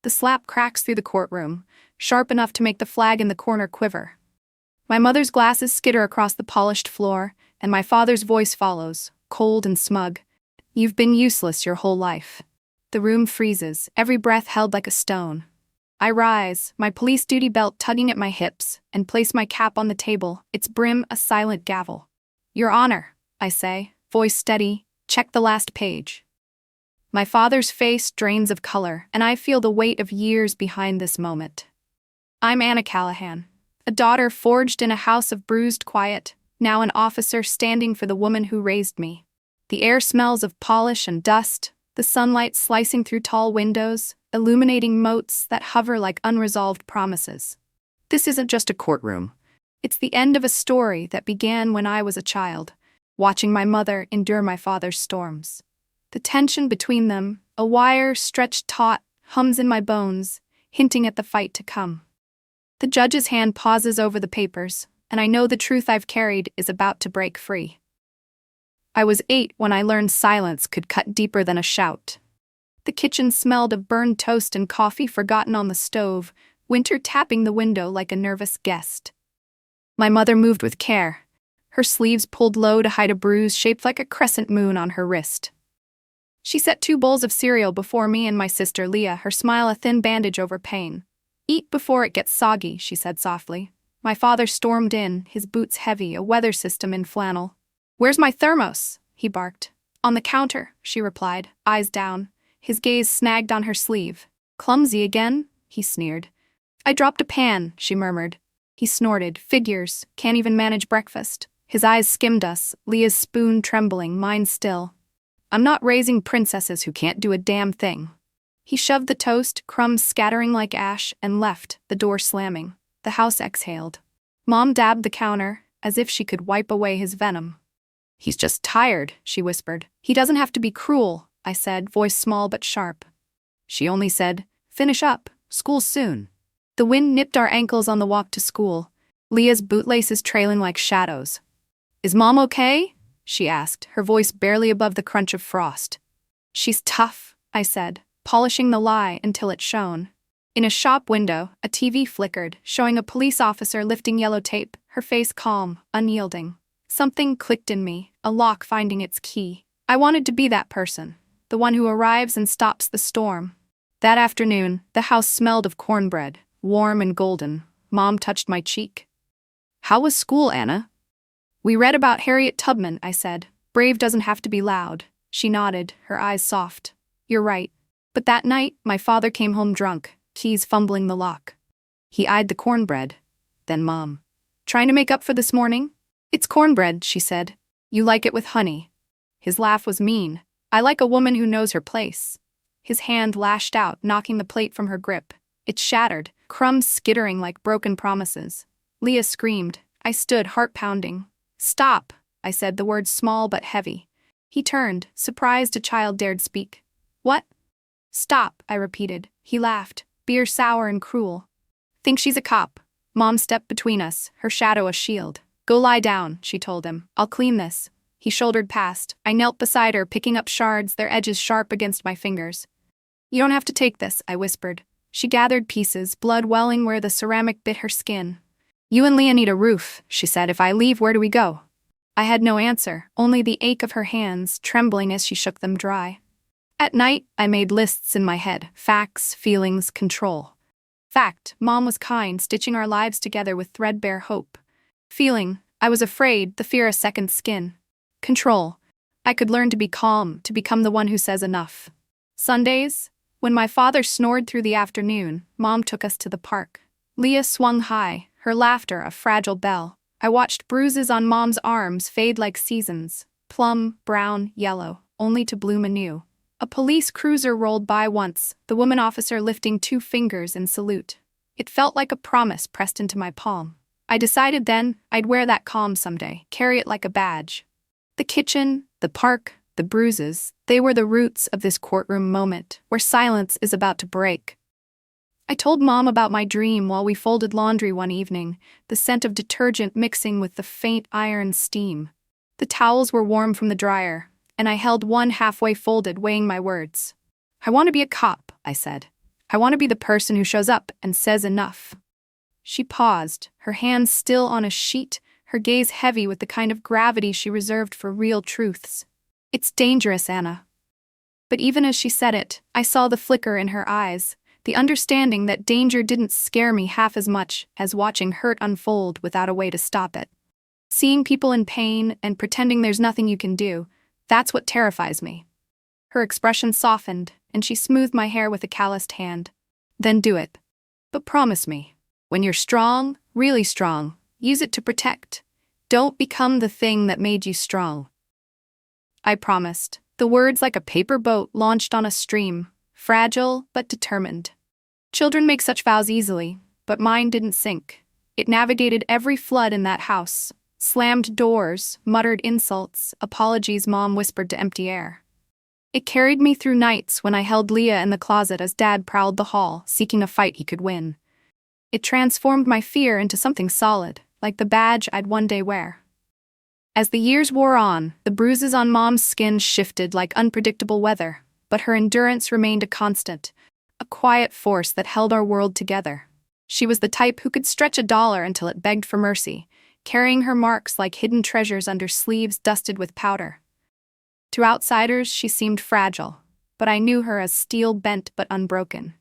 The slap cracks through the courtroom, sharp enough to make the flag in the corner quiver. My mother's glasses skitter across the polished floor, and my father's voice follows, cold and smug. You've been useless your whole life. The room freezes, every breath held like a stone. I rise, my police duty belt tugging at my hips, and place my cap on the table, its brim a silent gavel. Your Honor, I say, voice steady, check the last page. My father's face drains of color, and I feel the weight of years behind this moment. I'm Anna Callahan, a daughter forged in a house of bruised quiet, now an officer standing for the woman who raised me. The air smells of polish and dust, the sunlight slicing through tall windows, illuminating motes that hover like unresolved promises. This isn't just a courtroom. It's the end of a story that began when I was a child, watching my mother endure my father's storms. The tension between them, a wire stretched taut, hums in my bones, hinting at the fight to come. The judge's hand pauses over the papers, and I know the truth I've carried is about to break free. I was 8 when I learned silence could cut deeper than a shout. The kitchen smelled of burned toast and coffee forgotten on the stove, winter tapping the window like a nervous guest. My mother moved with care, her sleeves pulled low to hide a bruise shaped like a crescent moon on her wrist. She set 2 bowls of cereal before me and my sister Leah, her smile a thin bandage over pain. Eat before it gets soggy, she said softly. My father stormed in, his boots heavy, a weather system in flannel. Where's my thermos? He barked. On the counter, she replied, eyes down, his gaze snagged on her sleeve. Clumsy again? He sneered. I dropped a pan, she murmured. He snorted. Figures, can't even manage breakfast. His eyes skimmed us, Leah's spoon trembling, mine still. I'm not raising princesses who can't do a damn thing. He shoved the toast, crumbs scattering like ash, and left, the door slamming. The house exhaled. Mom dabbed the counter, as if she could wipe away his venom. He's just tired, she whispered. He doesn't have to be cruel, I said, voice small but sharp. She only said, finish up, school's soon. The wind nipped our ankles on the walk to school, Leah's bootlaces trailing like shadows. Is Mom okay? She asked, her voice barely above the crunch of frost. She's tough, I said, polishing the lie until it shone. In a shop window, a TV flickered, showing a police officer lifting yellow tape, her face calm, unyielding. Something clicked in me, a lock finding its key. I wanted to be that person, the one who arrives and stops the storm. That afternoon, the house smelled of cornbread, warm and golden. Mom touched my cheek. How was school, Anna? We read about Harriet Tubman, I said. Brave doesn't have to be loud. She nodded, her eyes soft. You're right. But that night, my father came home drunk, keys fumbling the lock. He eyed the cornbread. Then Mom. Trying to make up for this morning? It's cornbread, she said. You like it with honey. His laugh was mean. I like a woman who knows her place. His hand lashed out, knocking the plate from her grip. It shattered, crumbs skittering like broken promises. Leah screamed. I stood, heart pounding. Stop, I said, the words small but heavy. He turned, surprised a child dared speak. What? Stop, I repeated. He laughed, beer sour and cruel. Think she's a cop. Mom stepped between us, her shadow a shield. Go lie down, she told him. I'll clean this. He shouldered past. I knelt beside her, picking up shards, their edges sharp against my fingers. You don't have to take this, I whispered. She gathered pieces, blood welling where the ceramic bit her skin. You and Leah need a roof, she said. If I leave, where do we go? I had no answer, only the ache of her hands, trembling as she shook them dry. At night, I made lists in my head. Facts, feelings, control. Fact, Mom was kind, stitching our lives together with threadbare hope. Feeling, I was afraid, the fear a second skin. Control, I could learn to be calm, to become the one who says enough. Sundays, when my father snored through the afternoon, Mom took us to the park. Leah swung high, her laughter a fragile bell. I watched bruises on Mom's arms fade like seasons, plum, brown, yellow, only to bloom anew. A police cruiser rolled by once, the woman officer lifting 2 fingers in salute. It felt like a promise pressed into my palm. I decided then I'd wear that calm someday, carry it like a badge. The kitchen, the park, the bruises, they were the roots of this courtroom moment, where silence is about to break. I told Mom about my dream while we folded laundry one evening, the scent of detergent mixing with the faint iron steam. The towels were warm from the dryer, and I held one halfway folded, weighing my words. I want to be a cop, I said. I want to be the person who shows up and says enough." She paused, her hands still on a sheet, her gaze heavy with the kind of gravity she reserved for real truths. "It's dangerous, Anna." But even as she said it, I saw the flicker in her eyes, the understanding that danger didn't scare me half as much as watching hurt unfold without a way to stop it. Seeing people in pain and pretending there's nothing you can do, that's what terrifies me. Her expression softened, and she smoothed my hair with a calloused hand. "Then do it. But promise me, when you're strong, really strong, use it to protect. Don't become the thing that made you strong." I promised, the words like a paper boat launched on a stream, fragile but determined. Children make such vows easily, but mine didn't sink. It navigated every flood in that house, slammed doors, muttered insults, apologies Mom whispered to empty air. It carried me through nights when I held Leah in the closet as Dad prowled the hall, seeking a fight he could win. It transformed my fear into something solid, like the badge I'd one day wear. As the years wore on, the bruises on Mom's skin shifted like unpredictable weather, but her endurance remained a constant, a quiet force that held our world together. She was the type who could stretch $1 until it begged for mercy, carrying her marks like hidden treasures under sleeves dusted with powder. To outsiders, she seemed fragile, but I knew her as steel bent but unbroken.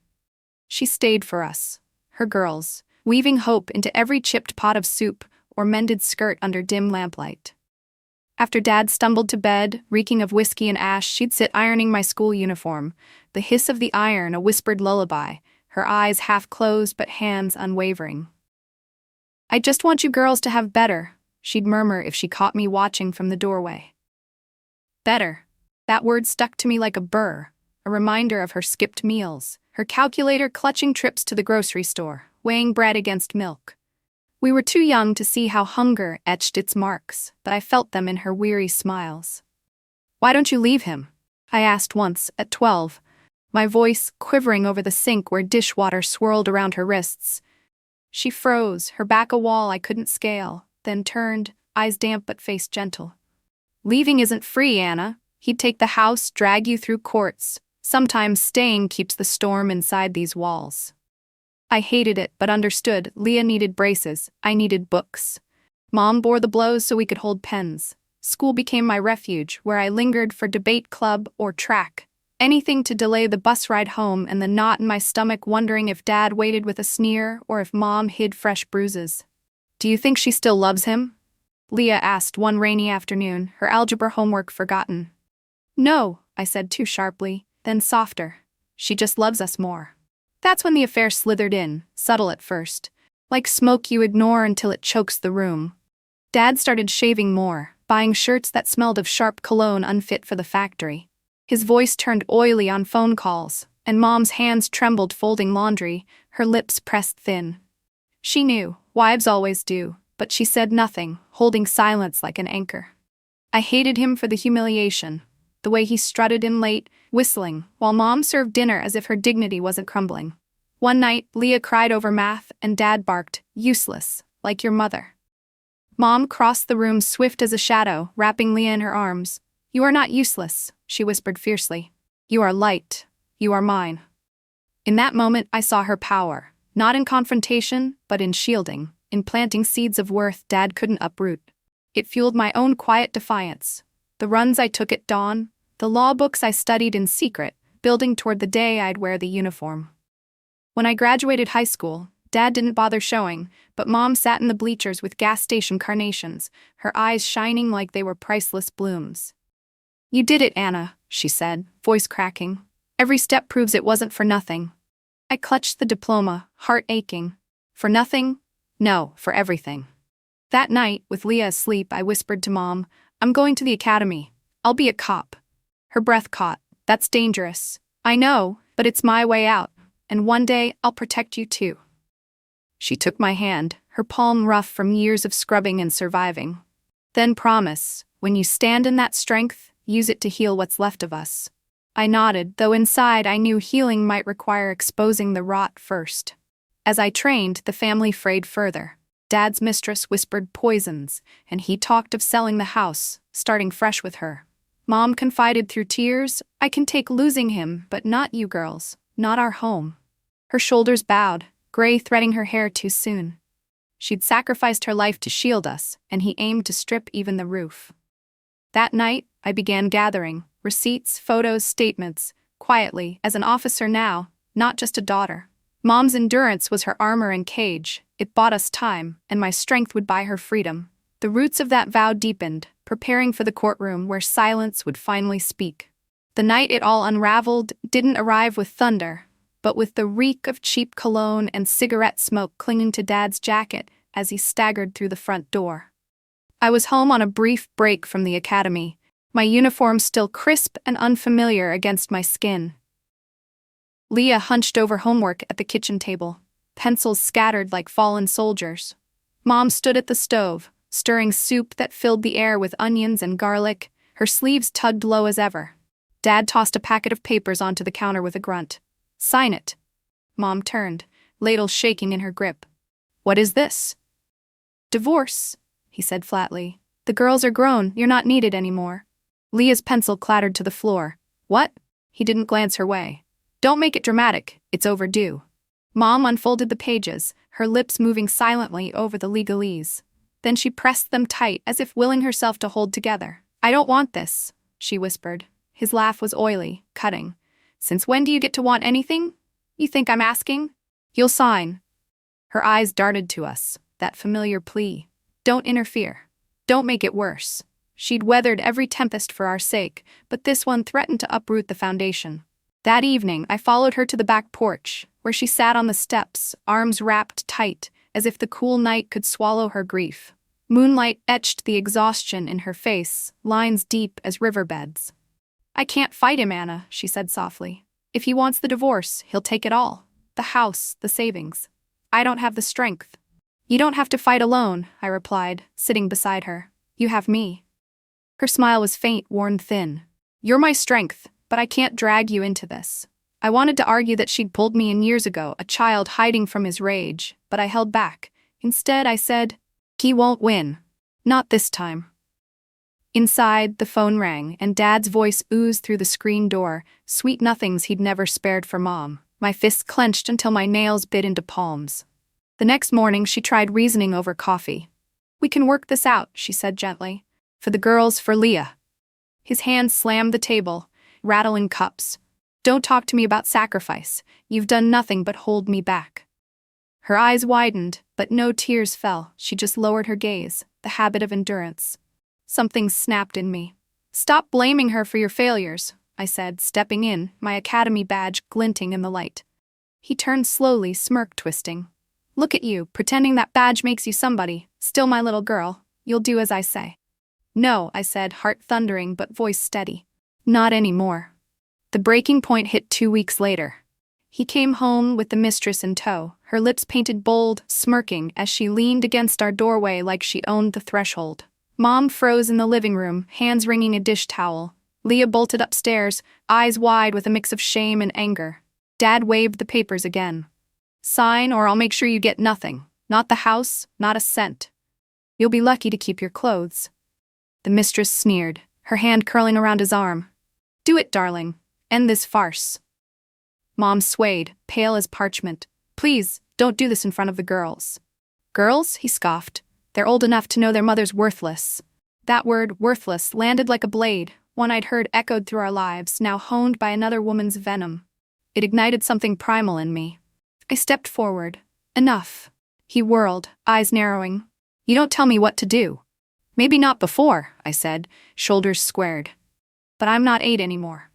She stayed for us, her girls, weaving hope into every chipped pot of soup or mended skirt under dim lamplight. After Dad stumbled to bed, reeking of whiskey and ash, she'd sit ironing my school uniform, the hiss of the iron a whispered lullaby, her eyes half closed but hands unwavering. "I just want you girls to have better," she'd murmur if she caught me watching from the doorway. Better. That word stuck to me like a burr, a reminder of her skipped meals, her calculator clutching trips to the grocery store, weighing bread against milk. We were too young to see how hunger etched its marks, but I felt them in her weary smiles. "Why don't you leave him?" I asked once, at 12, my voice quivering over the sink where dishwater swirled around her wrists. She froze, her back a wall I couldn't scale, then turned, eyes damp but face gentle. "Leaving isn't free, Anna. He'd take the house, drag you through courts. Sometimes staying keeps the storm inside these walls." I hated it but understood. Leah needed braces, I needed books. Mom bore the blows so we could hold pens. School became my refuge, where I lingered for debate club or track. Anything to delay the bus ride home and the knot in my stomach wondering if Dad waited with a sneer or if Mom hid fresh bruises. "Do you think she still loves him?" Leah asked one rainy afternoon, her algebra homework forgotten. "No," I said too sharply, then softer. "She just loves us more." That's when the affair slithered in, subtle at first, like smoke you ignore until it chokes the room. Dad started shaving more, buying shirts that smelled of sharp cologne unfit for the factory. His voice turned oily on phone calls, and Mom's hands trembled folding laundry, her lips pressed thin. She knew, wives always do, but she said nothing, holding silence like an anchor. I hated him for the humiliation, the way he strutted in late, whistling, while Mom served dinner as if her dignity wasn't crumbling. One night, Leah cried over math, and Dad barked, "Useless, like your mother." Mom crossed the room swift as a shadow, wrapping Leah in her arms. "You are not useless," she whispered fiercely. "You are light. You are mine." In that moment, I saw her power, not in confrontation, but in shielding, in planting seeds of worth Dad couldn't uproot. It fueled my own quiet defiance. The runs I took at dawn, the law books I studied in secret, building toward the day I'd wear the uniform. When I graduated high school, Dad didn't bother showing, but Mom sat in the bleachers with gas station carnations, her eyes shining like they were priceless blooms. "You did it, Anna," she said, voice cracking. "Every step proves it wasn't for nothing." I clutched the diploma, heart aching. For nothing? No, for everything. That night, with Leah asleep, I whispered to Mom, "I'm going to the academy. I'll be a cop." Her breath caught. "That's dangerous." "I know, but it's my way out, and one day I'll protect you too." She took my hand, her palm rough from years of scrubbing and surviving. "Then promise, when you stand in that strength, use it to heal what's left of us." I nodded, though inside I knew healing might require exposing the rot first. As I trained, the family frayed further. Dad's mistress whispered poisons, and he talked of selling the house, starting fresh with her. Mom confided through tears, "I can take losing him, but not you girls, not our home." Her shoulders bowed, gray threading her hair too soon. She'd sacrificed her life to shield us, and he aimed to strip even the roof. That night, I began gathering receipts, photos, statements, quietly, as an officer now, not just a daughter. Mom's endurance was her armor and cage. It bought us time, and my strength would buy her freedom. The roots of that vow deepened, preparing for the courtroom where silence would finally speak. The night it all unraveled didn't arrive with thunder, but with the reek of cheap cologne and cigarette smoke clinging to Dad's jacket as he staggered through the front door. I was home on a brief break from the academy, my uniform still crisp and unfamiliar against my skin. Leah hunched over homework at the kitchen table, pencils scattered like fallen soldiers. Mom stood at the stove, stirring soup that filled the air with onions and garlic, her sleeves tugged low as ever. Dad tossed a packet of papers onto the counter with a grunt. "Sign it." Mom turned, ladle shaking in her grip. "What is this?" "Divorce," he said flatly. "The girls are grown, you're not needed anymore." Leah's pencil clattered to the floor. "What?" He didn't glance her way. "Don't make it dramatic, it's overdue." Mom unfolded the pages, her lips moving silently over the legalese. Then she pressed them tight as if willing herself to hold together. "I don't want this," she whispered. His laugh was oily, cutting. "Since when do you get to want anything? You think I'm asking?" "You'll sign." Her eyes darted to us, that familiar plea. "Don't interfere. Don't make it worse." She'd weathered every tempest for our sake, but this one threatened to uproot the foundation. That evening, I followed her to the back porch, where she sat on the steps, arms wrapped tight, as if the cool night could swallow her grief. Moonlight etched the exhaustion in her face, lines deep as riverbeds. "I can't fight him, Anna," she said softly. "If he wants the divorce, he'll take it all. The house, the savings. I don't have the strength." "You don't have to fight alone," I replied, sitting beside her. "You have me." Her smile was faint, worn thin. "You're my strength, but I can't drag you into this." I wanted to argue that she'd pulled me in years ago, a child hiding from his rage, but I held back. Instead, I said, "He won't win. Not this time." Inside, the phone rang, and Dad's voice oozed through the screen door, sweet nothings he'd never spared for Mom. My fists clenched until my nails bit into palms. The next morning, she tried reasoning over coffee. "We can work this out," she said gently. "For the girls, for Leah." His hand slammed the table, rattling cups. "Don't talk to me about sacrifice. You've done nothing but hold me back." Her eyes widened, but no tears fell. She just lowered her gaze, the habit of endurance. Something snapped in me. "Stop blaming her for your failures," I said, stepping in, my academy badge glinting in the light. He turned slowly, smirk twisting. "Look at you, pretending that badge makes you somebody. Still my little girl. You'll do as I say." "No," I said, heart thundering but voice steady. "Not anymore." The breaking point hit 2 weeks later. He came home with the mistress in tow, her lips painted bold, smirking as she leaned against our doorway like she owned the threshold. Mom froze in the living room, hands wringing a dish towel. Leah bolted upstairs, eyes wide with a mix of shame and anger. Dad waved the papers again. "Sign or I'll make sure you get nothing. Not the house, not a cent. You'll be lucky to keep your clothes." The mistress sneered, her hand curling around his arm. "Do it, darling. End this farce." Mom swayed, pale as parchment. "Please, don't do this in front of the girls." "Girls?" he scoffed. "They're old enough to know their mother's worthless." That word, worthless, landed like a blade, one I'd heard echoed through our lives, now honed by another woman's venom. It ignited something primal in me. I stepped forward. "Enough." He whirled, eyes narrowing. "You don't tell me what to do." "Maybe not before," I said, shoulders squared. "But I'm not 8 anymore."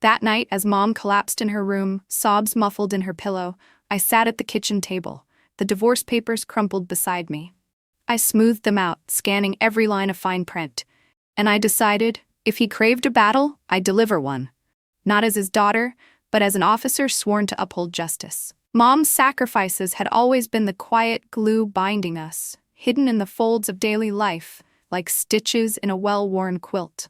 That night, as Mom collapsed in her room, sobs muffled in her pillow, I sat at the kitchen table, the divorce papers crumpled beside me. I smoothed them out, scanning every line of fine print. And I decided, if he craved a battle, I'd deliver one. Not as his daughter, but as an officer sworn to uphold justice. Mom's sacrifices had always been the quiet glue binding us, hidden in the folds of daily life, like stitches in a well-worn quilt.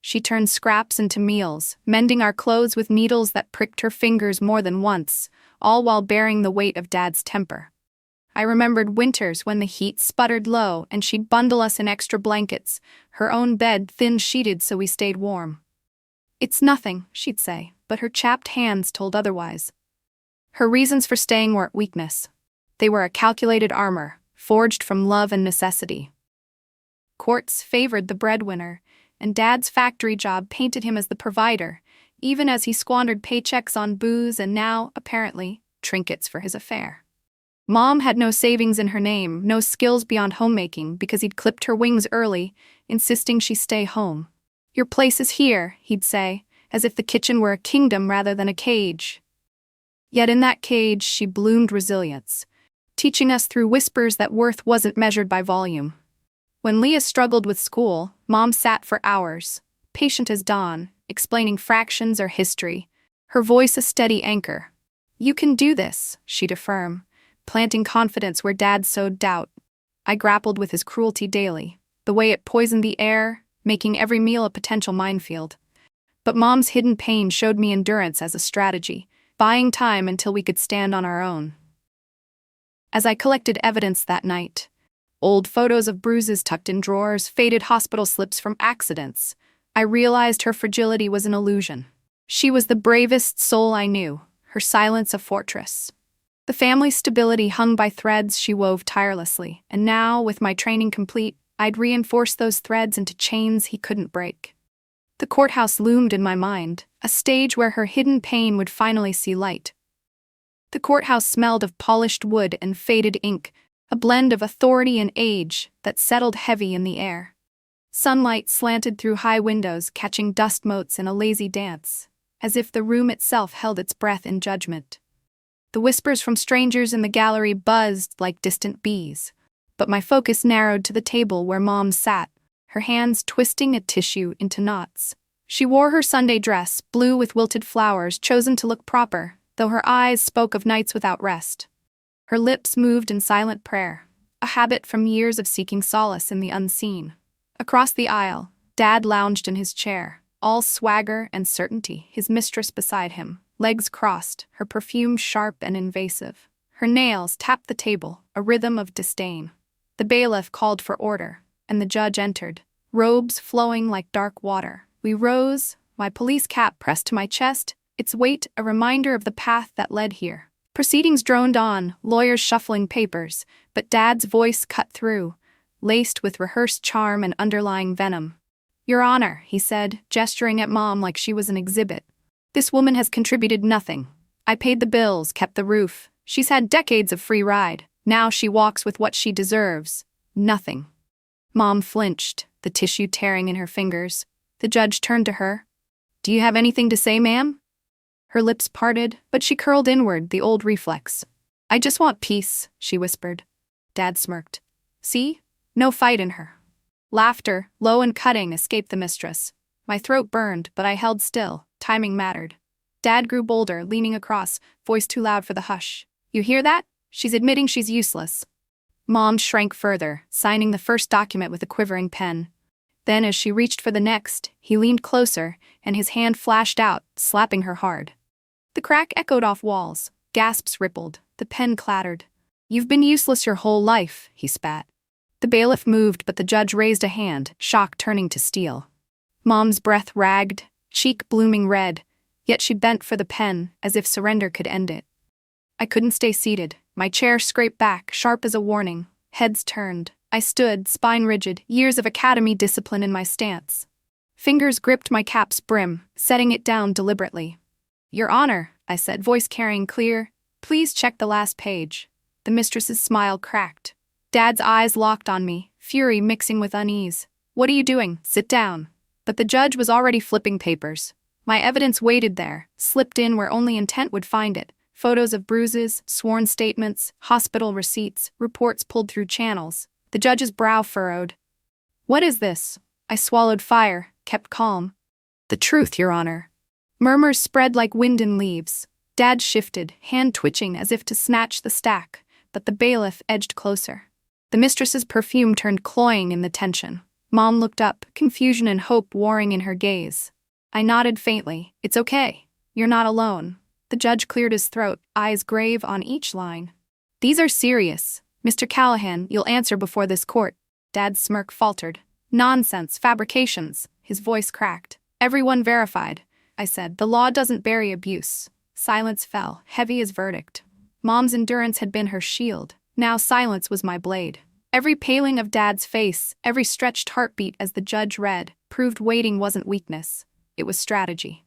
She turned scraps into meals, mending our clothes with needles that pricked her fingers more than once, all while bearing the weight of Dad's temper. I remembered winters when the heat sputtered low and she'd bundle us in extra blankets, her own bed thin-sheeted so we stayed warm. "It's nothing," she'd say, but her chapped hands told otherwise. Her reasons for staying weren't weakness. They were a calculated armor, forged from love and necessity. Courts favored the breadwinner, and Dad's factory job painted him as the provider, even as he squandered paychecks on booze and now, apparently, trinkets for his affair. Mom had no savings in her name, no skills beyond homemaking because he'd clipped her wings early, insisting she stay home. "Your place is here," he'd say, as if the kitchen were a kingdom rather than a cage. Yet in that cage she bloomed resilience, teaching us through whispers that worth wasn't measured by volume. When Leah struggled with school, Mom sat for hours, patient as dawn, explaining fractions or history, her voice a steady anchor. "You can do this," she'd affirm, planting confidence where Dad sowed doubt. I grappled with his cruelty daily, the way it poisoned the air, making every meal a potential minefield. But Mom's hidden pain showed me endurance as a strategy, buying time until we could stand on our own. As I collected evidence that night, old photos of bruises tucked in drawers, faded hospital slips from accidents, I realized her fragility was an illusion. She was the bravest soul I knew, her silence a fortress. The family's stability hung by threads she wove tirelessly, and now, with my training complete, I'd reinforce those threads into chains he couldn't break. The courthouse loomed in my mind, a stage where her hidden pain would finally see light. The courthouse smelled of polished wood and faded ink, a blend of authority and age that settled heavy in the air. Sunlight slanted through high windows, catching dust motes in a lazy dance, as if the room itself held its breath in judgment. The whispers from strangers in the gallery buzzed like distant bees, but my focus narrowed to the table where Mom sat, her hands twisting a tissue into knots. She wore her Sunday dress, blue with wilted flowers, chosen to look proper, though her eyes spoke of nights without rest. Her lips moved in silent prayer, a habit from years of seeking solace in the unseen. Across the aisle, Dad lounged in his chair, all swagger and certainty, his mistress beside him, legs crossed, her perfume sharp and invasive. Her nails tapped the table, a rhythm of disdain. The bailiff called for order, and the judge entered, robes flowing like dark water. We rose, my police cap pressed to my chest, its weight a reminder of the path that led here. Proceedings droned on, lawyers shuffling papers, but Dad's voice cut through, laced with rehearsed charm and underlying venom. "Your Honor," he said, gesturing at Mom like she was an exhibit. "This woman has contributed nothing. I paid the bills, kept the roof. She's had decades of free ride. Now she walks with what she deserves. Nothing." Mom flinched, the tissue tearing in her fingers. The judge turned to her. "Do you have anything to say, ma'am?" Her lips parted, but she curled inward, the old reflex. "I just want peace," she whispered. Dad smirked. "See? No fight in her." Laughter, low and cutting, escaped the mistress. My throat burned, but I held still. Timing mattered. Dad grew bolder, leaning across, voice too loud for the hush. "You hear that? She's admitting she's useless." Mom shrank further, signing the first document with a quivering pen. Then, as she reached for the next, he leaned closer, and his hand flashed out, slapping her hard. The crack echoed off walls. Gasps rippled. The pen clattered. "You've been useless your whole life," he spat. The bailiff moved, but the judge raised a hand, shock turning to steel. Mom's breath ragged, cheek blooming red, yet she bent for the pen, as if surrender could end it. I couldn't stay seated. My chair scraped back, sharp as a warning. Heads turned. I stood, spine rigid, years of academy discipline in my stance. Fingers gripped my cap's brim, setting it down deliberately. "Your Honor," I said, voice carrying clear, "please check the last page." The mistress's smile cracked. Dad's eyes locked on me, fury mixing with unease. "What are you doing? Sit down." But the judge was already flipping papers. My evidence waited there, slipped in where only intent would find it. Photos of bruises, sworn statements, hospital receipts, reports pulled through channels. The judge's brow furrowed. "What is this?" I swallowed fire, kept calm. "The truth, Your Honor." Murmurs spread like wind in leaves. Dad shifted, hand twitching as if to snatch the stack, but the bailiff edged closer. The mistress's perfume turned cloying in the tension. Mom looked up, confusion and hope warring in her gaze. I nodded faintly. "It's okay. You're not alone." The judge cleared his throat, eyes grave on each line. "These are serious. Mr. Callahan, you'll answer before this court." Dad's smirk faltered. "Nonsense, fabrications." His voice cracked. "Everyone verified," I said. "The law doesn't bury abuse." Silence fell, heavy as verdict. Mom's endurance had been her shield. Now silence was my blade. Every paling of Dad's face, every stretched heartbeat as the judge read, proved waiting wasn't weakness. It was strategy.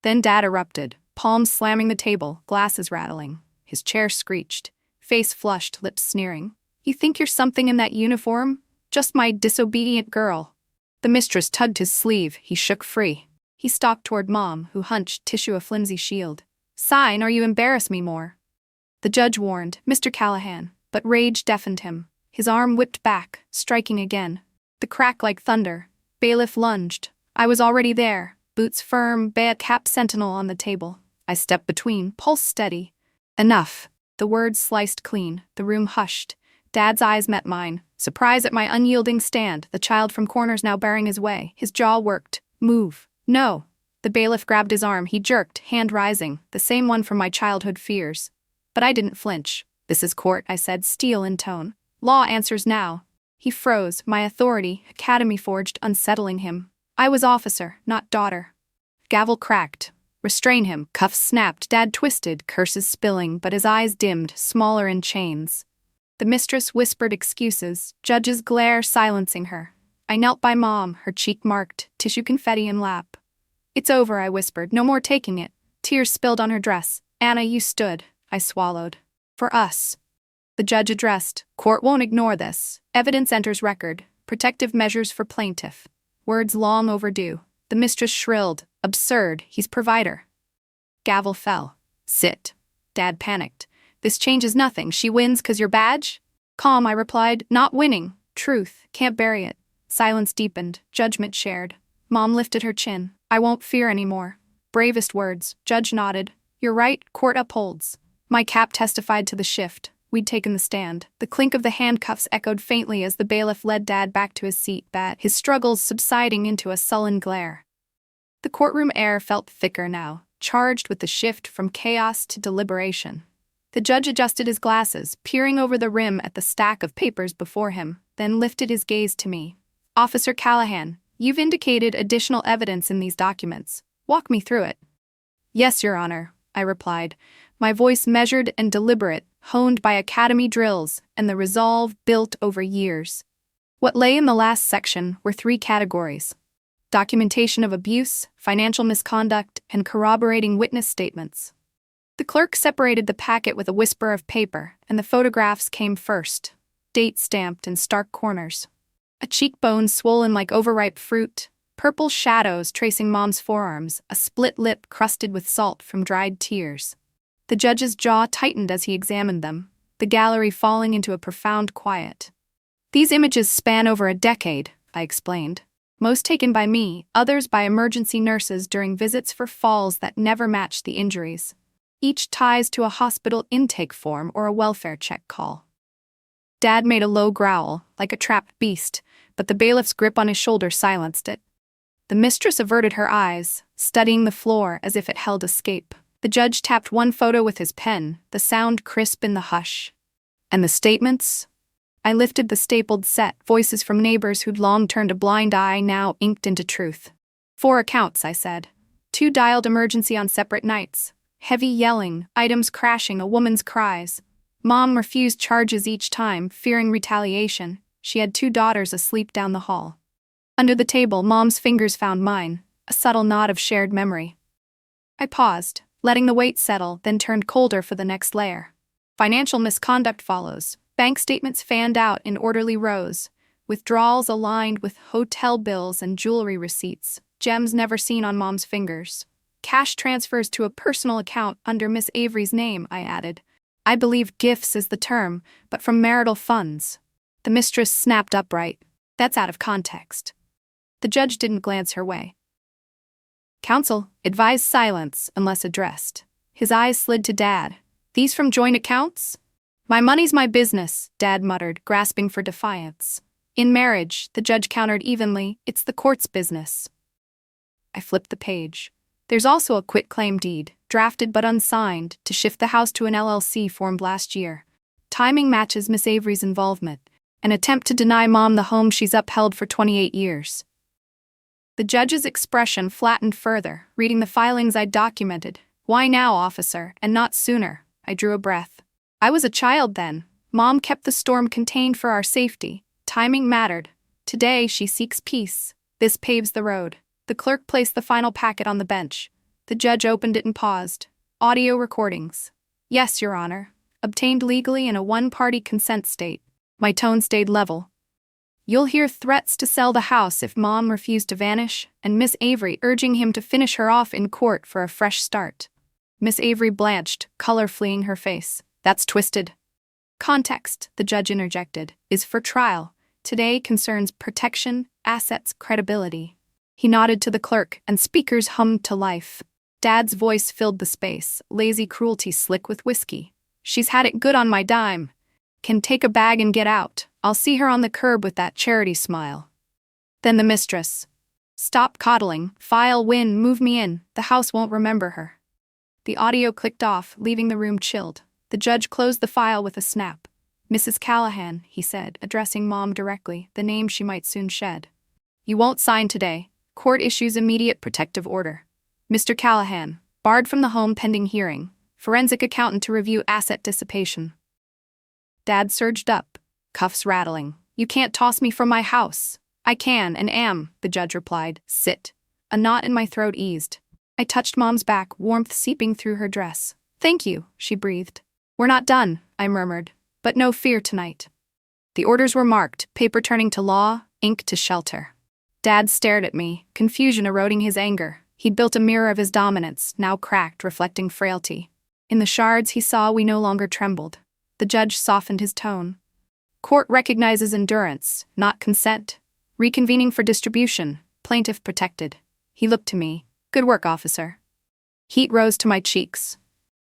Then Dad erupted, palms slamming the table, glasses rattling. His chair screeched, face flushed, lips sneering. "You think you're something in that uniform? Just my disobedient girl." The mistress tugged his sleeve, he shook free. He stalked toward Mom, who hunched, tissue a flimsy shield. "Sign, or you embarrass me more." The judge warned, Mr. Callahan, but rage deafened him. His arm whipped back, striking again. The crack like thunder. Bailiff lunged. I was already there, boots firm, cap sentinel on the table. I stepped between, pulse steady. "Enough." The words sliced clean, the room hushed. Dad's eyes met mine. Surprise at my unyielding stand, the child from corners now bearing his way. His jaw worked. "Move." "No." The bailiff grabbed his arm, he jerked, hand rising, the same one from my childhood fears. But I didn't flinch. "This is court," I said, steel in tone. "Law answers now." He froze, my authority, academy forged, unsettling him. I was officer, not daughter. Gavel cracked. "Restrain him." Cuffs snapped, Dad twisted, curses spilling, but his eyes dimmed, smaller in chains. The mistress whispered excuses, judge's glare silencing her. I knelt by Mom, her cheek marked, tissue confetti in lap. "It's over," I whispered, "no more taking it." Tears spilled on her dress. "Anna, you stood." I swallowed. "For us." The judge addressed, "Court won't ignore this. Evidence enters record. Protective measures for plaintiff." Words long overdue. The mistress shrilled, "Absurd, he's provider." Gavel fell. "Sit." Dad panicked. "This changes nothing. She wins 'cause your badge?" Calm, I replied, "Not winning. Truth, can't bury it." Silence deepened, judgment shared. Mom lifted her chin. "I won't fear anymore." Bravest words. Judge nodded. "You're right, court upholds." My cap testified to the shift. We'd taken the stand. The clink of the handcuffs echoed faintly as the bailiff led Dad back to his seat, his struggles subsiding into a sullen glare. The courtroom air felt thicker now, charged with the shift from chaos to deliberation. The judge adjusted his glasses, peering over the rim at the stack of papers before him, then lifted his gaze to me. "Officer Callahan, you've indicated additional evidence in these documents. Walk me through it." "Yes, Your Honor," I replied, my voice measured and deliberate, honed by academy drills and the resolve built over years. What lay in the last section were 3 categories: documentation of abuse, financial misconduct, and corroborating witness statements. The clerk separated the packet with a whisper of paper, and the photographs came first, date-stamped in stark corners. A cheekbone swollen like overripe fruit, purple shadows tracing Mom's forearms, a split lip crusted with salt from dried tears. The judge's jaw tightened as he examined them, the gallery falling into a profound quiet. "These images span over a decade," I explained. "Most taken by me, others by emergency nurses during visits for falls that never matched the injuries. Each ties to a hospital intake form or a welfare check call." Dad made a low growl, like a trapped beast, but the bailiff's grip on his shoulder silenced it. The mistress averted her eyes, studying the floor as if it held escape. The judge tapped one photo with his pen, the sound crisp in the hush. "And the statements?" I lifted the stapled set, voices from neighbors who'd long turned a blind eye now inked into truth. 4 accounts, I said. 2 dialed emergency on separate nights. Heavy yelling, items crashing, a woman's cries. Mom refused charges each time, fearing retaliation. She had 2 daughters asleep down the hall. Under the table, Mom's fingers found mine, a subtle nod of shared memory. I paused, letting the weight settle, then turned colder for the next layer. Financial misconduct follows. Bank statements fanned out in orderly rows, withdrawals aligned with hotel bills and jewelry receipts, gems never seen on Mom's fingers. Cash transfers to a personal account under Miss Avery's name, I added. I believe gifts is the term, but from marital funds. The mistress snapped upright. That's out of context. The judge didn't glance her way. Counsel, advise silence unless addressed. His eyes slid to Dad. These from joint accounts? My money's my business, Dad muttered, grasping for defiance. In marriage, the judge countered evenly, it's the court's business. I flipped the page. There's also a quitclaim deed, drafted but unsigned, to shift the house to an LLC formed last year. Timing matches Miss Avery's involvement. An attempt to deny Mom the home she's upheld for 28 years. The judge's expression flattened further, reading the filings I'd documented. Why now, officer, and not sooner? I drew a breath. I was a child then. Mom kept the storm contained for our safety. Timing mattered. Today she seeks peace. This paves the road. The clerk placed the final packet on the bench. The judge opened it and paused. Audio recordings. Yes, Your Honor. Obtained legally in a one-party consent state. My tone stayed level. You'll hear threats to sell the house if Mom refused to vanish, and Miss Avery urging him to finish her off in court for a fresh start. Miss Avery blanched, color fleeing her face. That's twisted. Context, the judge interjected, is for trial. Today concerns protection, assets, credibility. He nodded to the clerk, and speakers hummed to life. Dad's voice filled the space, lazy cruelty slick with whiskey. She's had it good on my dime. Can take a bag and get out. I'll see her on the curb with that charity smile. Then the mistress. Stop coddling, file win, move me in, the house won't remember her. The audio clicked off, leaving the room chilled. The judge closed the file with a snap. Mrs. Callahan, he said, addressing Mom directly, the name she might soon shed. You won't sign today. Court issues immediate protective order. Mr. Callahan, barred from the home pending hearing. Forensic accountant to review asset dissipation. Dad surged up, cuffs rattling. You can't toss me from my house. I can and am, the judge replied. Sit. A knot in my throat eased. I touched Mom's back, warmth seeping through her dress. Thank you, she breathed. We're not done, I murmured. But no fear tonight. The orders were marked, paper turning to law, ink to shelter. Dad stared at me, confusion eroding his anger. He'd built a mirror of his dominance, now cracked, reflecting frailty. In the shards he saw we no longer trembled. The judge softened his tone. Court recognizes endurance, not consent. Reconvening for distribution, plaintiff protected. He looked to me. Good work, officer. Heat rose to my cheeks.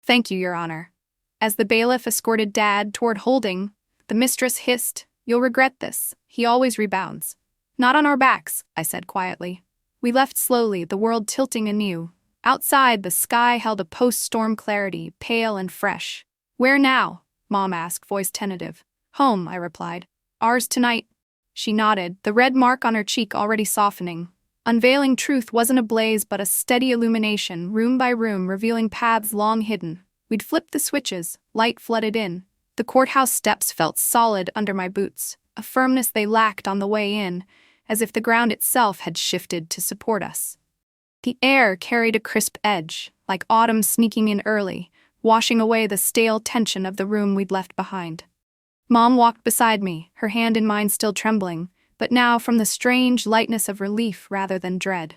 Thank you, Your Honor. As the bailiff escorted Dad toward holding, the mistress hissed, You'll regret this. He always rebounds. Not on our backs, I said quietly. We left slowly, the world tilting anew. Outside, the sky held a post-storm clarity, pale and fresh. Where now? Mom asked, voice tentative. Home, I replied. Ours tonight. She nodded, the red mark on her cheek already softening. Unveiling truth wasn't a blaze but a steady illumination, room by room, revealing paths long hidden. We'd flipped the switches, light flooded in. The courthouse steps felt solid under my boots, a firmness they lacked on the way in, as if the ground itself had shifted to support us. The air carried a crisp edge, like autumn sneaking in early, washing away the stale tension of the room we'd left behind. Mom walked beside me, her hand in mine still trembling, but now from the strange lightness of relief rather than dread.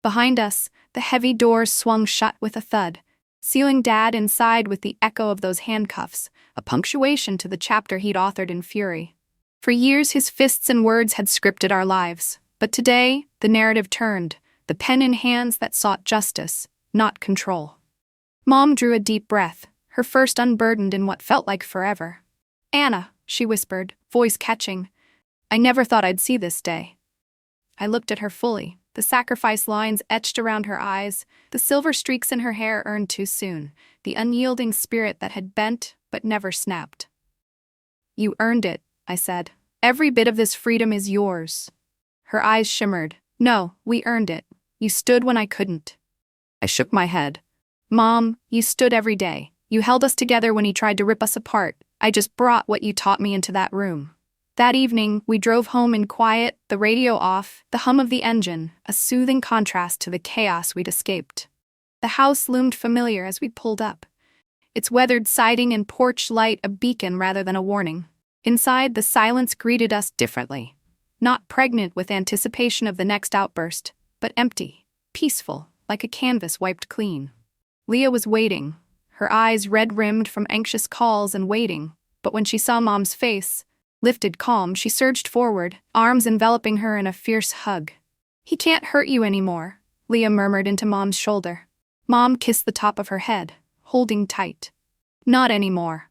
Behind us, the heavy doors swung shut with a thud, sealing Dad inside with the echo of those handcuffs, a punctuation to the chapter he'd authored in fury. For years his fists and words had scripted our lives, but today the narrative turned, the pen in hands that sought justice, not control. Mom drew a deep breath, her first unburdened in what felt like forever. Anna, she whispered, voice catching, I never thought I'd see this day. I looked at her fully, the sacrifice lines etched around her eyes, the silver streaks in her hair earned too soon, the unyielding spirit that had bent but never snapped. You earned it, I said. Every bit of this freedom is yours. Her eyes shimmered. No, we earned it. You stood when I couldn't. I shook my head. Mom, you stood every day. You held us together when he tried to rip us apart. I just brought what you taught me into that room. That evening, we drove home in quiet, the radio off, the hum of the engine, a soothing contrast to the chaos we'd escaped. The house loomed familiar as we pulled up, its weathered siding and porch light a beacon rather than a warning. Inside, the silence greeted us differently. Not pregnant with anticipation of the next outburst, but empty, peaceful, like a canvas wiped clean. Leah was waiting, her eyes red-rimmed from anxious calls and waiting, but when she saw Mom's face, lifted calm, she surged forward, arms enveloping her in a fierce hug. He can't hurt you anymore, Leah murmured into Mom's shoulder. Mom kissed the top of her head, holding tight. Not anymore.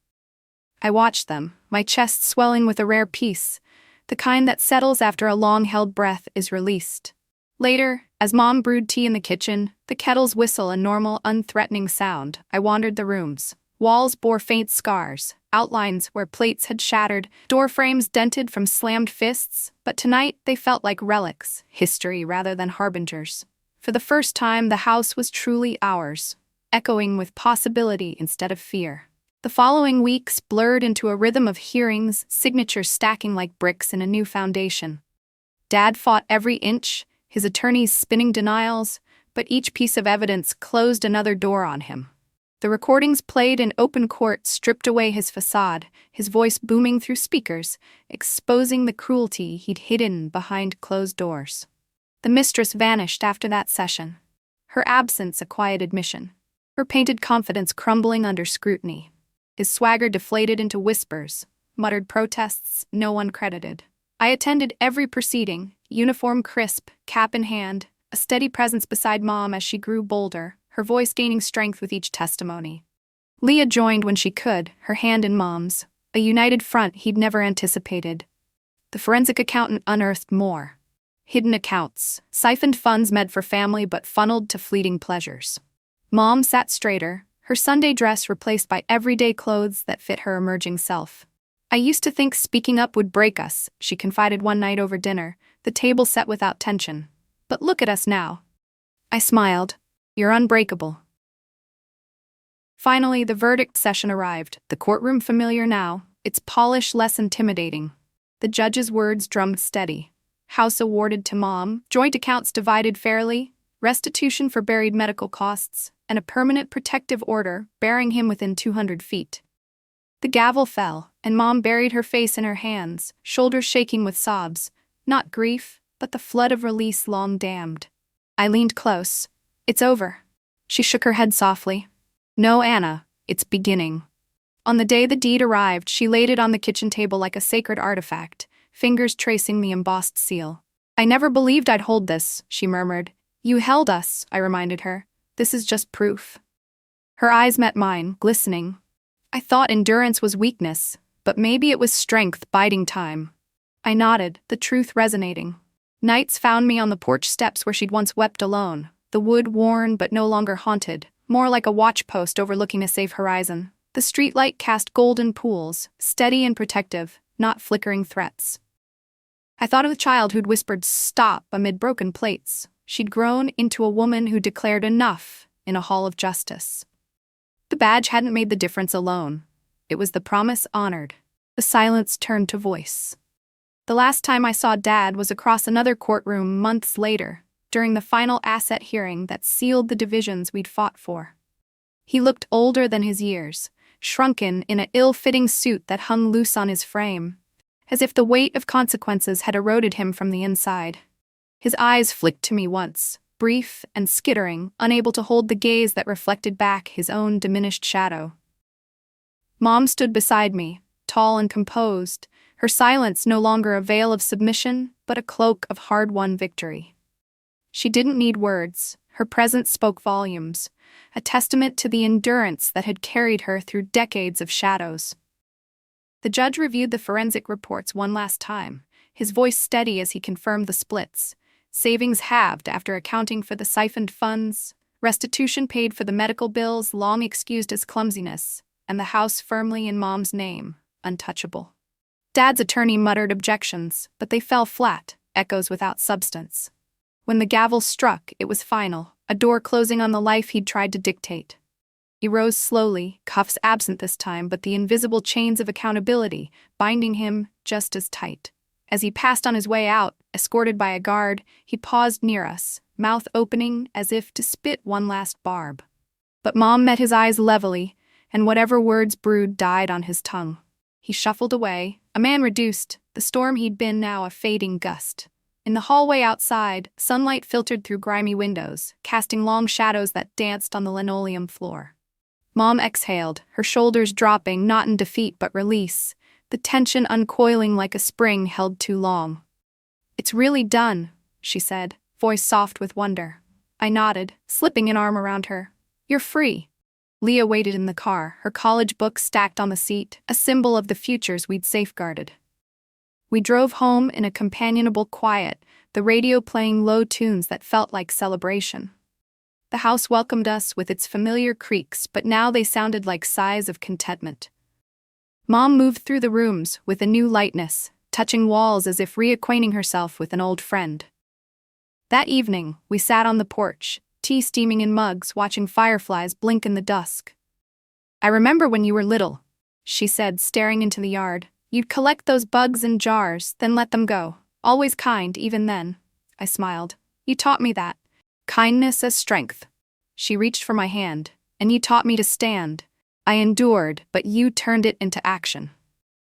I watched them, my chest swelling with a rare peace, the kind that settles after a long-held breath is released. Later, as Mom brewed tea in the kitchen, the kettle's whistle a normal, unthreatening sound, I wandered the rooms. Walls bore faint scars, outlines where plates had shattered, door frames dented from slammed fists, but tonight they felt like relics, history rather than harbingers. For the first time, the house was truly ours. echoing with possibility instead of fear. The following weeks blurred into a rhythm of hearings, signatures stacking like bricks in a new foundation. Dad fought every inch, his attorneys spinning denials, but each piece of evidence closed another door on him. The recordings played in open court stripped away his facade, his voice booming through speakers, exposing the cruelty he'd hidden behind closed doors. The mistress vanished after that session, her absence a quiet admission, her painted confidence crumbling under scrutiny. His swagger deflated into whispers, muttered protests no one credited. I attended every proceeding, uniform crisp, cap in hand, a steady presence beside Mom as she grew bolder, her voice gaining strength with each testimony. Leah joined when she could, her hand in Mom's, a united front he'd never anticipated. The forensic accountant unearthed more. Hidden accounts, siphoned funds meant for family but funneled to fleeting pleasures. Mom sat straighter, her Sunday dress replaced by everyday clothes that fit her emerging self. I used to think speaking up would break us, she confided one night over dinner, the table set without tension. But look at us now. I smiled. You're unbreakable. Finally, the verdict session arrived, the courtroom familiar now, its polish less intimidating. The judge's words drummed steady. House awarded to Mom, joint accounts divided fairly, restitution for buried medical costs, and a permanent protective order bearing him within 200 feet. The gavel fell, and Mom buried her face in her hands, shoulders shaking with sobs, not grief, but the flood of release long dammed. I leaned close. It's over. She shook her head softly. No, Anna, it's beginning. On the day the deed arrived, she laid it on the kitchen table like a sacred artifact, fingers tracing the embossed seal. I never believed I'd hold this, she murmured. You held us, I reminded her. This is just proof. Her eyes met mine, glistening. I thought endurance was weakness, but maybe it was strength biding time. I nodded, the truth resonating. Nights found me on the porch steps where she'd once wept alone, the wood worn but no longer haunted, more like a watchpost overlooking a safe horizon. The streetlight cast golden pools, steady and protective, not flickering threats. I thought of the child who'd whispered stop amid broken plates. She'd grown into a woman who declared enough in a hall of justice. The badge hadn't made the difference alone. It was the promise honored. The silence turned to voice. The last time I saw Dad was across another courtroom months later, during the final asset hearing that sealed the divisions we'd fought for. He looked older than his years, shrunken in an ill-fitting suit that hung loose on his frame, as if the weight of consequences had eroded him from the inside. His eyes flicked to me once, brief and skittering, unable to hold the gaze that reflected back his own diminished shadow. Mom stood beside me, tall and composed, her silence no longer a veil of submission, but a cloak of hard-won victory. She didn't need words. Her presence spoke volumes, a testament to the endurance that had carried her through decades of shadows. The judge reviewed the forensic reports one last time, his voice steady as he confirmed the splits. Savings halved after accounting for the siphoned funds, restitution paid for the medical bills long excused as clumsiness, and the house firmly in Mom's name, untouchable. Dad's attorney muttered objections, but they fell flat, echoes without substance. When the gavel struck, it was final, a door closing on the life he'd tried to dictate. He rose slowly, cuffs absent this time, but the invisible chains of accountability binding him just as tight. As he passed on his way out, escorted by a guard, he paused near us, mouth opening as if to spit one last barb. But Mom met his eyes levelly, and whatever words brewed died on his tongue. He shuffled away, a man reduced, the storm he'd been now a fading gust. In the hallway outside, sunlight filtered through grimy windows, casting long shadows that danced on the linoleum floor. Mom exhaled, her shoulders dropping not in defeat but release, the tension uncoiling like a spring held too long. "It's really done," she said, voice soft with wonder. I nodded, slipping an arm around her. "You're free." Leah waited in the car, her college books stacked on the seat, a symbol of the futures we'd safeguarded. We drove home in a companionable quiet, the radio playing low tunes that felt like celebration. The house welcomed us with its familiar creaks, but now they sounded like sighs of contentment. Mom moved through the rooms with a new lightness, touching walls as if reacquainting herself with an old friend. That evening, we sat on the porch, tea steaming in mugs, watching fireflies blink in the dusk. "I remember when you were little," she said, staring into the yard. "You'd collect those bugs in jars, then let them go. Always kind, even then." I smiled. "You taught me that. Kindness as strength." She reached for my hand. "And you taught me to stand. I endured, but you turned it into action."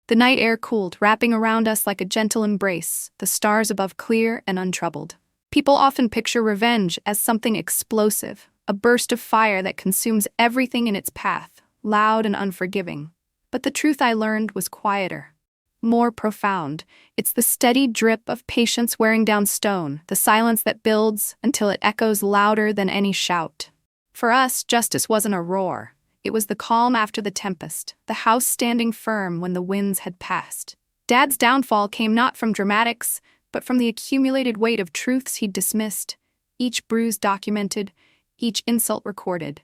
The night air cooled, wrapping around us like a gentle embrace, the stars above clear and untroubled. People often picture revenge as something explosive, a burst of fire that consumes everything in its path, loud and unforgiving. But the truth I learned was quieter, more profound. It's the steady drip of patience wearing down stone, the silence that builds until it echoes louder than any shout. For us, justice wasn't a roar. It was the calm after the tempest, the house standing firm when the winds had passed. Dad's downfall came not from dramatics, but from the accumulated weight of truths he'd dismissed, each bruise documented, each insult recorded,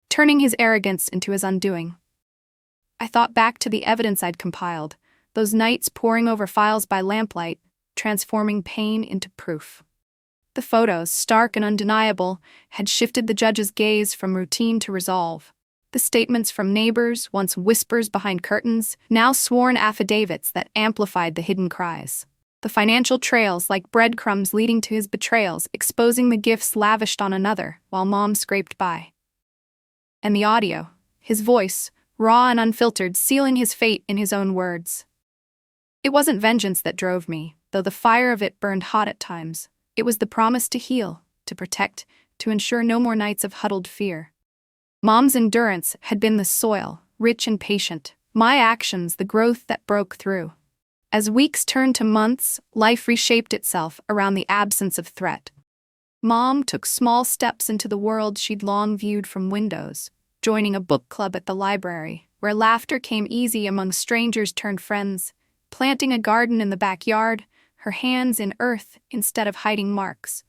turning his arrogance into his undoing. I thought back to the evidence I'd compiled, those nights poring over files by lamplight, transforming pain into proof. The photos, stark and undeniable, had shifted the judge's gaze from routine to resolve. The statements from neighbors, once whispers behind curtains, now sworn affidavits that amplified the hidden cries. The financial trails, like breadcrumbs leading to his betrayals, exposing the gifts lavished on another, while Mom scraped by. And the audio, his voice, raw and unfiltered, sealing his fate in his own words. It wasn't vengeance that drove me, though the fire of it burned hot at times. It was the promise to heal, to protect, to ensure no more nights of huddled fear. Mom's endurance had been the soil, rich and patient. My actions, the growth that broke through. As weeks turned to months, life reshaped itself around the absence of threat. Mom took small steps into the world she'd long viewed from windows, joining a book club at the library, where laughter came easy among strangers turned friends, planting a garden in the backyard, her hands in earth instead of hiding marks.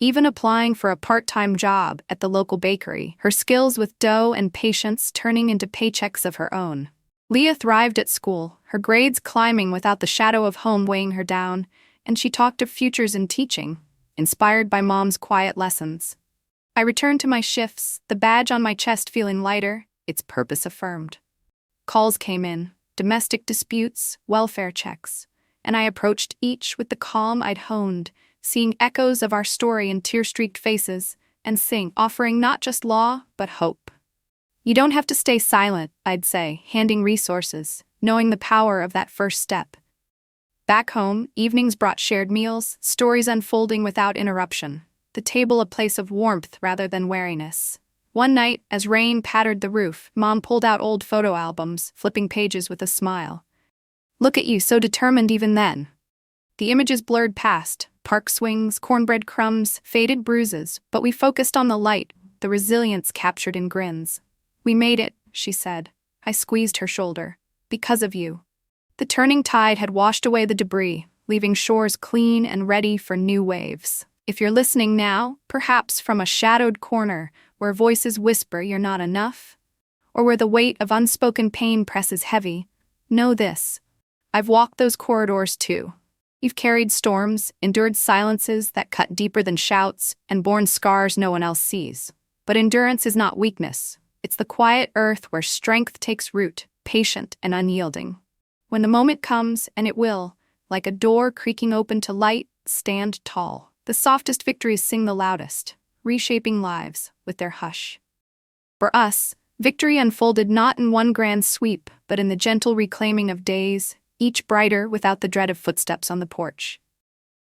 Even applying for a part-time job at the local bakery, her skills with dough and patience turning into paychecks of her own. Leah thrived at school, her grades climbing without the shadow of home weighing her down, and she talked of futures in teaching, inspired by Mom's quiet lessons. I returned to my shifts, the badge on my chest feeling lighter, its purpose affirmed. Calls came in, domestic disputes, welfare checks, and I approached each with the calm I'd honed, seeing echoes of our story in tear-streaked faces, and offering not just law, but hope. You don't have to stay silent, I'd say, handing resources, knowing the power of that first step. Back home, evenings brought shared meals, stories unfolding without interruption, the table a place of warmth rather than wariness. One night, as rain pattered the roof, Mom pulled out old photo albums, flipping pages with a smile. "Look at you, so determined even then." The images blurred past, park swings, cornbread crumbs, faded bruises, but we focused on the light, the resilience captured in grins. "We made it," she said. I squeezed her shoulder. "Because of you." The turning tide had washed away the debris, leaving shores clean and ready for new waves. If you're listening now, perhaps from a shadowed corner where voices whisper you're not enough, or where the weight of unspoken pain presses heavy, know this. I've walked those corridors too. You've carried storms, endured silences that cut deeper than shouts, and borne scars no one else sees. But endurance is not weakness. It's the quiet earth where strength takes root, patient and unyielding. When the moment comes, and it will, like a door creaking open to light, stand tall. The softest victories sing the loudest, reshaping lives with their hush. For us, victory unfolded not in one grand sweep, but in the gentle reclaiming of days, each brighter without the dread of footsteps on the porch.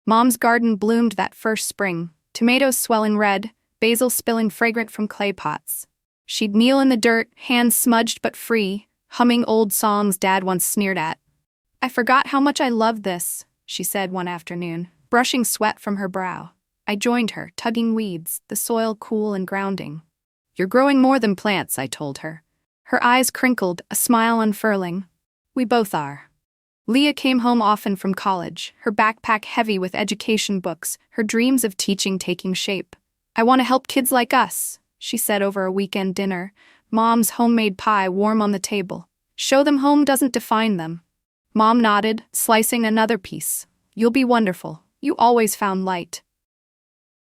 Mom's garden bloomed that first spring, tomatoes swelling red, basil spilling fragrant from clay pots. She'd kneel in the dirt, hands smudged but free, humming old songs Dad once sneered at. "I forgot how much I loved this," she said one afternoon, brushing sweat from her brow. I joined her, tugging weeds, the soil cool and grounding. "You're growing more than plants," I told her. Her eyes crinkled, a smile unfurling. "We both are." Leah came home often from college, her backpack heavy with education books, her dreams of teaching taking shape. "I want to help kids like us," she said over a weekend dinner, Mom's homemade pie warm on the table. "Show them home doesn't define them." Mom nodded, slicing another piece. "You'll be wonderful. You always found light."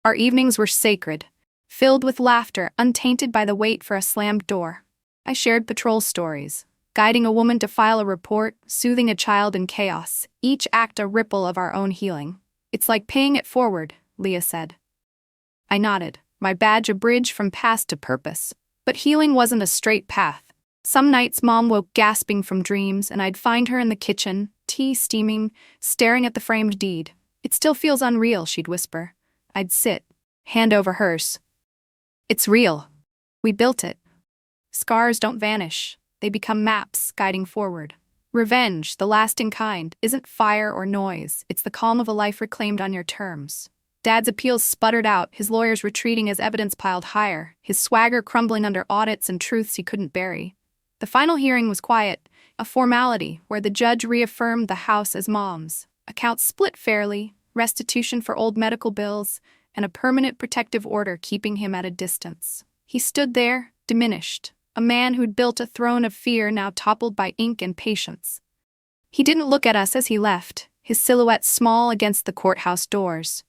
Our evenings were sacred. filled with laughter untainted by the wait for a slammed door. I shared patrol stories, guiding a woman to file a report, soothing a child in chaos, each act a ripple of our own healing. It's like paying it forward, Leah said. I nodded, my badge a bridge from past to purpose. But healing wasn't a straight path. Some nights Mom woke gasping from dreams and I'd find her in the kitchen, tea steaming, staring at the framed deed. It still feels unreal, she'd whisper. I'd sit, hand over hers. It's real. We built it. Scars don't vanish. They become maps guiding forward. Revenge, the lasting kind, isn't fire or noise. It's the calm of a life reclaimed on your terms. Dad's appeals sputtered out, his lawyers retreating as evidence piled higher, his swagger crumbling under audits and truths he couldn't bury. The final hearing was quiet, a formality where the judge reaffirmed the house as Mom's, accounts split fairly, restitution for old medical bills, and a permanent protective order keeping him at a distance. He stood there, diminished, a man who'd built a throne of fear now toppled by ink and patience. He didn't look at us as he left, his silhouette small against the courthouse doors.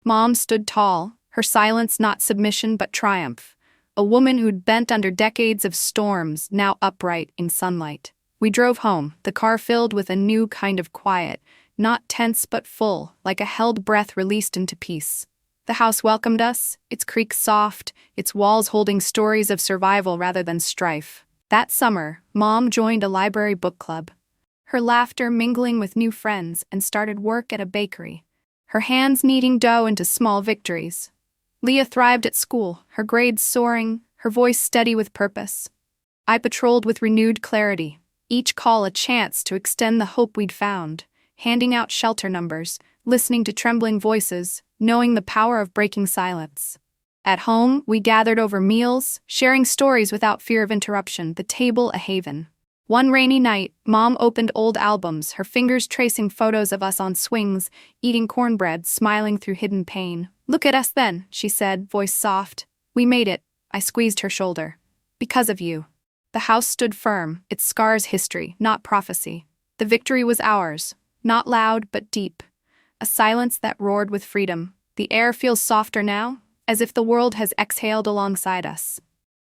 Mom stood tall, her silence not submission but triumph. A woman who'd bent under decades of storms, now upright in sunlight. We drove home, the car filled with a new kind of quiet, not tense but full, like a held breath released into peace. The house welcomed us, its creaks soft, its walls holding stories of survival rather than strife. That summer, Mom joined a library book club. Her laughter mingling with new friends and started work at a bakery. Her hands kneading dough into small victories. Leah thrived at school, her grades soaring, her voice steady with purpose. I patrolled with renewed clarity, each call a chance to extend the hope we'd found, handing out shelter numbers, listening to trembling voices, knowing the power of breaking silence. At home, we gathered over meals, sharing stories without fear of interruption, the table a haven. One rainy night, Mom opened old albums, her fingers tracing photos of us on swings, eating cornbread, smiling through hidden pain. Look at us then, she said, voice soft. We made it. I squeezed her shoulder. Because of you. The house stood firm, its scars history, not prophecy. The victory was ours, not loud but deep. A silence that roared with freedom. The air feels softer now, as if the world has exhaled alongside us.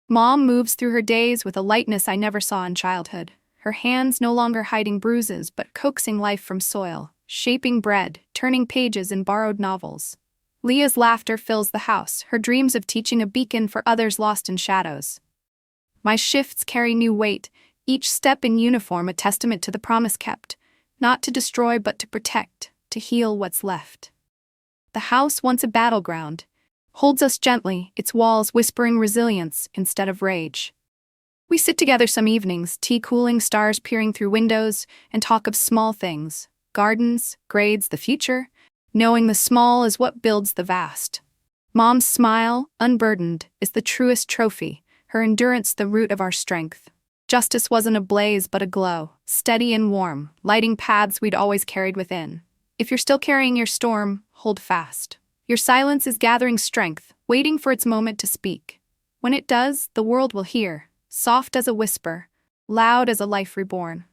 Mom moves through her days with a lightness I never saw in childhood, her hands no longer hiding bruises but coaxing life from soil, shaping bread, turning pages in borrowed novels. Leah's laughter fills the house, her dreams of teaching a beacon for others lost in shadows. My shifts carry new weight, each step in uniform a testament to the promise kept, not to destroy but to protect, to heal what's left. The house, once a battleground, holds us gently, its walls whispering resilience instead of rage. We sit together some evenings, tea cooling, stars peering through windows, and talk of small things, gardens, grades, the future, knowing the small is what builds the vast. Mom's smile, unburdened, is the truest trophy, her endurance the root of our strength. Justice wasn't a blaze but a glow, steady and warm, lighting paths we'd always carried within. If you're still carrying your storm, hold fast. Your silence is gathering strength, waiting for its moment to speak. When it does, the world will hear, soft as a whisper, loud as a life reborn.